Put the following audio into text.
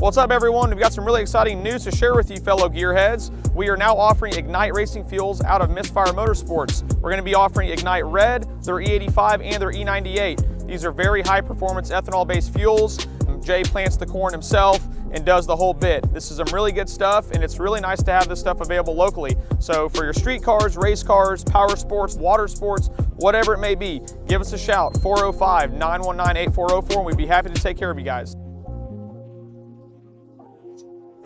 What's up, everyone? We've got some really exciting news to share with you, fellow gearheads. We are now offering Ignite Racing Fuels out of Misfire Motorsports. We're going to be offering Ignite Red, their E85, and their E98. These are very high-performance ethanol-based fuels. Jay plants the corn himself and does the whole bit. This is some really good stuff, and it's really nice to have this stuff available locally. So for your street cars, race cars, power sports, water sports, whatever it may be, give us a shout, 405-919-8404, and we'd be happy to take care of you guys.